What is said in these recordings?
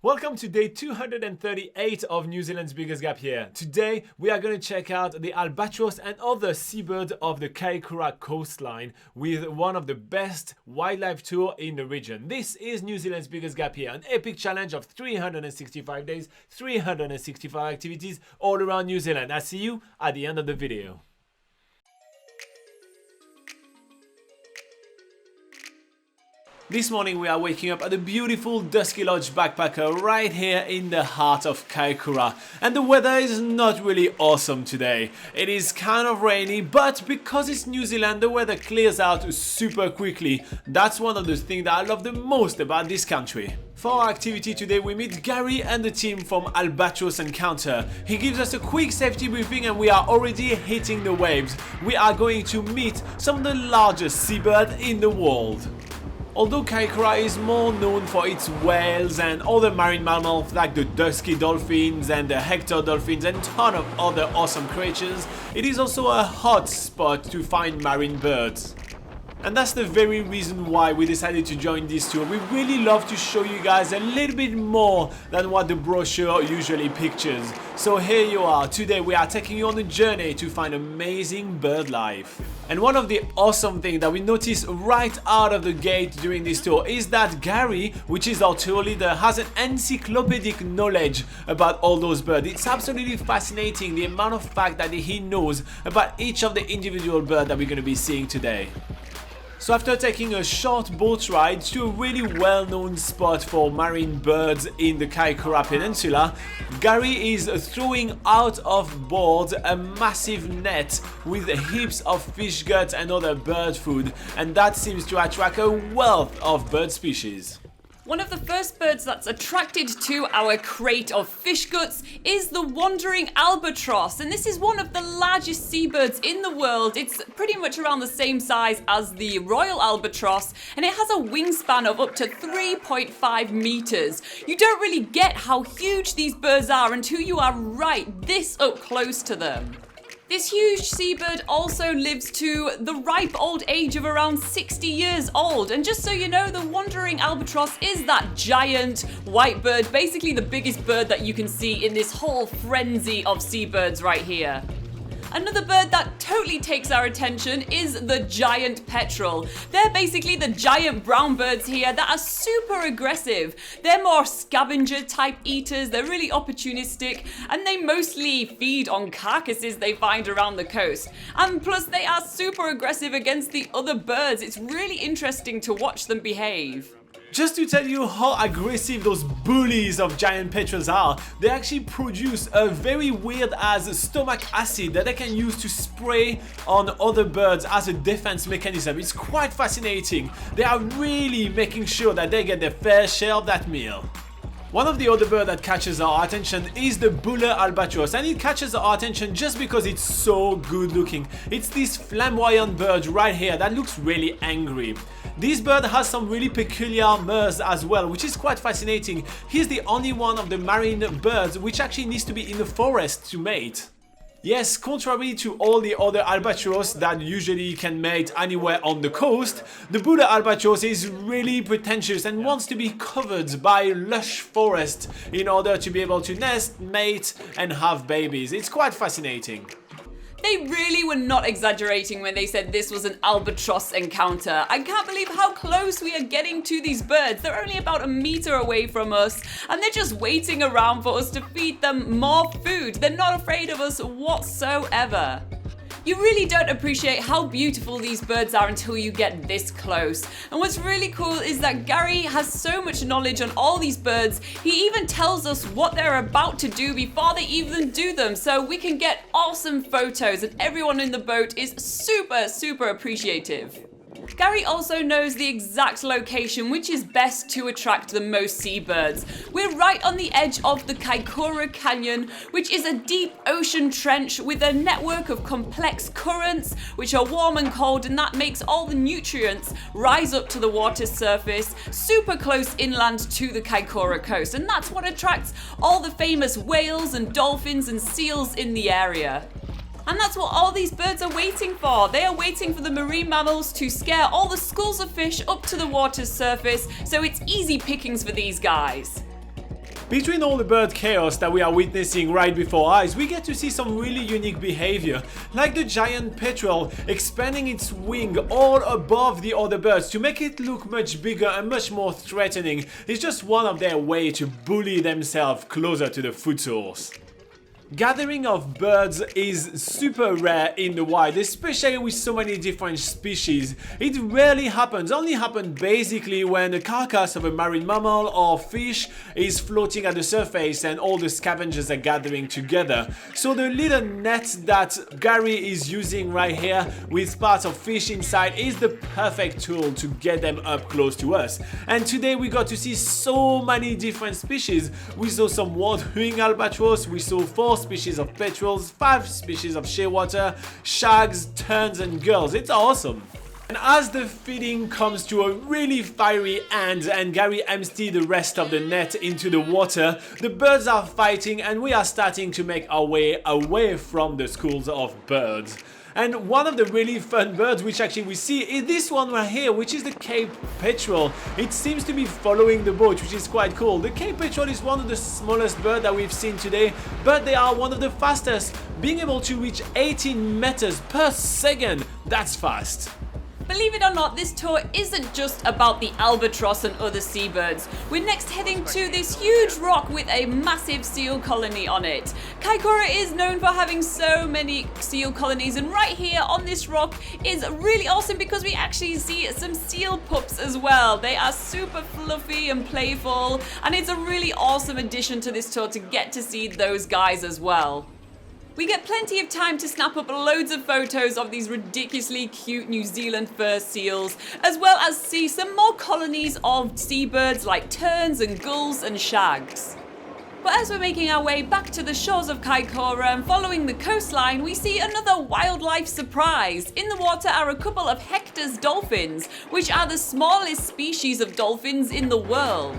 Welcome to day 238 of New Zealand's Biggest Gap Year. Today we are going to check out the Albatross and other seabirds of the Kaikoura coastline with one of the best wildlife tours in the region. This is New Zealand's Biggest Gap Year, an epic challenge of 365 days, 365 activities all around New Zealand. I'll see you at the end of the video. This morning we are waking up at the beautiful Dusky Lodge backpacker right here in the heart of Kaikoura, and the weather is not really awesome today. It is kind of rainy, but because it's New Zealand the weather clears out super quickly. That's one of the things that I love the most about this country. For our activity today we meet Gary and the team from Albatross Encounter. He gives us a quick safety briefing and we are already hitting the waves. We are going to meet some of the largest seabirds in the world. Although Kaikoura is more known for its whales and other marine mammals like the Dusky dolphins and the Hector dolphins and a ton of other awesome creatures, it is also a hot spot to find marine birds. And that's the very reason why we decided to join this tour. We really love to show you guys a little bit more than what the brochure usually pictures. So here you are. Today we are taking you on a journey to find amazing bird life. And one of the awesome things that we noticed right out of the gate during this tour is that Gary, which is our tour leader, has an encyclopedic knowledge about all those birds. It's absolutely fascinating the amount of fact that he knows about each of the individual birds that we're going to be seeing today. So after taking a short boat ride to a really well-known spot for marine birds in the Kaikoura Peninsula, Gary is throwing out of board a massive net with heaps of fish guts and other bird food, and that seems to attract a wealth of bird species. One of the first birds that's attracted to our crate of fish guts is the wandering albatross, and this is one of the largest seabirds in the world. It's pretty much around the same size as the royal albatross, and it has a wingspan of up to 3.5 meters. You don't really get how huge these birds are until you are right this up close to them. This huge seabird also lives to the ripe old age of around 60 years old. And just so you know, the wandering albatross is that giant white bird, basically the biggest bird that you can see in this whole frenzy of seabirds right here. Another bird that totally takes our attention is the giant petrel. They're basically the giant brown birds here that are super aggressive. They're more scavenger type eaters, they're really opportunistic, and they mostly feed on carcasses they find around the coast. And plus they are super aggressive against the other birds. It's really interesting to watch them behave. Just to tell you how aggressive those bullies of giant petrels are, they actually produce a very weird as stomach acid that they can use to spray on other birds as a defense mechanism. It's quite fascinating. They are really making sure that they get their fair share of that meal. One of the other birds that catches our attention is the buller albatross, and it catches our attention just because it's so good looking. It's this flamboyant bird right here that looks really angry. This bird has some really peculiar murs as well, which is quite fascinating. He's the only one of the marine birds which actually needs to be in the forest to mate. Yes, contrary to all the other albatross that usually can mate anywhere on the coast, the buller albatross is really pretentious and wants to be covered by lush forest in order to be able to nest, mate and have babies. It's quite fascinating. They really were not exaggerating when they said this was an albatross encounter. I can't believe how close we are getting to these birds. They're only about a meter away from us, and they're just waiting around for us to feed them more food. They're not afraid of us whatsoever. You really don't appreciate how beautiful these birds are until you get this close. And what's really cool is that Gary has so much knowledge on all these birds. He even tells us what they're about to do before they even do them, so we can get awesome photos, and everyone in the boat is super appreciative. Gary also knows the exact location which is best to attract the most seabirds. We're right on the edge of the Kaikoura Canyon, which is a deep ocean trench with a network of complex currents which are warm and cold, and that makes all the nutrients rise up to the water surface super close inland to the Kaikoura coast, and that's what attracts all the famous whales and dolphins and seals in the area. And that's what all these birds are waiting for. They are waiting for the marine mammals to scare all the schools of fish up to the water's surface, so it's easy pickings for these guys. Between all the bird chaos that we are witnessing right before our eyes, we get to see some really unique behavior, like the giant petrel expanding its wing all above the other birds to make it look much bigger and much more threatening. It's just one of their way to bully themselves closer to the food source. Gathering of birds is super rare in the wild, especially with so many different species. It rarely happens, only happens basically when the carcass of a marine mammal or fish is floating at the surface and all the scavengers are gathering together. So the little net that Gary is using right here with parts of fish inside is the perfect tool to get them up close to us. And today we got to see so many different species. We saw some water-wing albatross, we saw 4 species of petrels, 5 species of shearwater, shags, terns and gulls. It's awesome. And as the feeding comes to a really fiery end and Gary empties the rest of the net into the water, the birds are fighting and we are starting to make our way away from the schools of birds. And one of the really fun birds which actually we see is this one right here, which is the Cape Petrel. It seems to be following the boat, which is quite cool. The Cape Petrel is one of the smallest birds that we've seen today, but they are one of the fastest, being able to reach 18 meters per second. That's fast. Believe it or not, this tour isn't just about the albatross and other seabirds. We're next heading to this huge rock with a massive seal colony on it. Kaikoura is known for having so many seal colonies, and right here on this rock is really awesome because we actually see some seal pups as well. They are super fluffy and playful, and it's a really awesome addition to this tour to get to see those guys as well. We get plenty of time to snap up loads of photos of these ridiculously cute New Zealand fur seals, as well as see some more colonies of seabirds like terns and gulls and shags. But as we're making our way back to the shores of Kaikoura and following the coastline, we see another wildlife surprise. In the water are a couple of Hector's dolphins, which are the smallest species of dolphins in the world.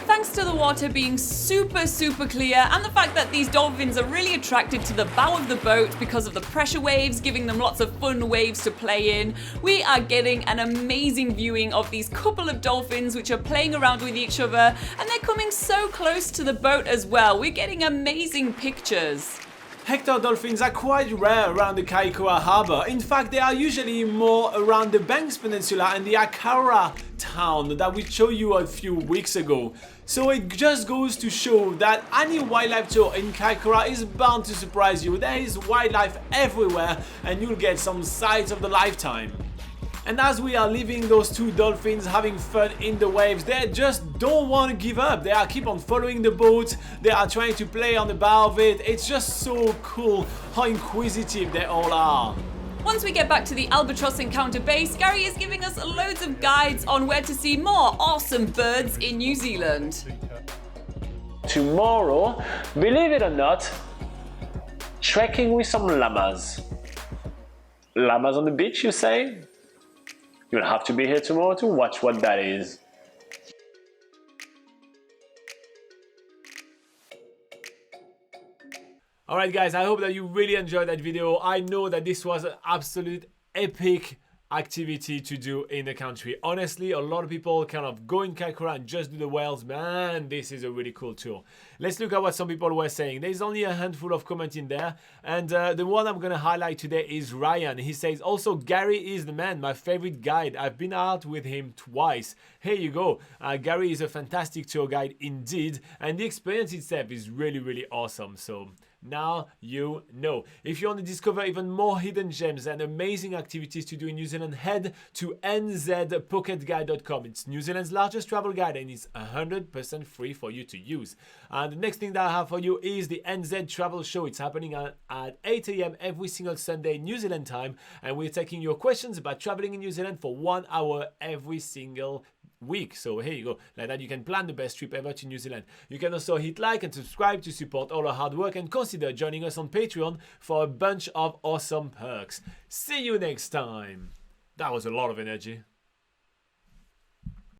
Thanks to the water being super clear and the fact that these dolphins are really attracted to the bow of the boat because of the pressure waves, giving them lots of fun waves to play in, we are getting an amazing viewing of these couple of dolphins which are playing around with each other, and they're coming so close to the boat as well. We're getting amazing pictures. Hector dolphins are quite rare around the Kaikoura harbour. In fact, they are usually more around the Banks Peninsula and the Akaura town that we showed you a few weeks ago. So it just goes to show that any wildlife tour in Kaikoura is bound to surprise you. There is wildlife everywhere and you'll get some sights of the lifetime. And as we are leaving those 2 dolphins having fun in the waves, they just don't want to give up. They are keep on following the boat, they are trying to play on the bow of it. It's just so cool how inquisitive they all are. Once we get back to the Albatross Encounter base, Gary is giving us loads of guides on where to see more awesome birds in New Zealand. Tomorrow, believe it or not, trekking with some llamas. Llamas on the beach, you say? You'll have to be here tomorrow to watch what that is. Alright guys, I hope that you really enjoyed that video. I know that this was an absolute epic activity to do in the country. Honestly, a lot of people kind of go in Kaikoura and just do the whales. Man, this is a really cool tour. Let's look at what some people were saying. There's only a handful of comments in there, and the one I'm gonna highlight today is Ryan. He says, also Gary is the man, my favorite guide. I've been out with him twice. Here you go. Gary is a fantastic tour guide indeed, and the experience itself is really awesome. So now you know. If you want to discover even more hidden gems and amazing activities to do in New Zealand, head to nzpocketguide.com. It's New Zealand's largest travel guide and it's 100% free for you to use. And the next thing that I have for you is the NZ Travel Show. It's happening at 8 AM every single Sunday New Zealand time, and we're taking your questions about traveling in New Zealand for 1 hour every single week. So here you go. Like that you can plan the best trip ever to New Zealand. You can also hit like and subscribe to support all our hard work, and consider joining us on Patreon for a bunch of awesome perks. See you next time. That was a lot of energy.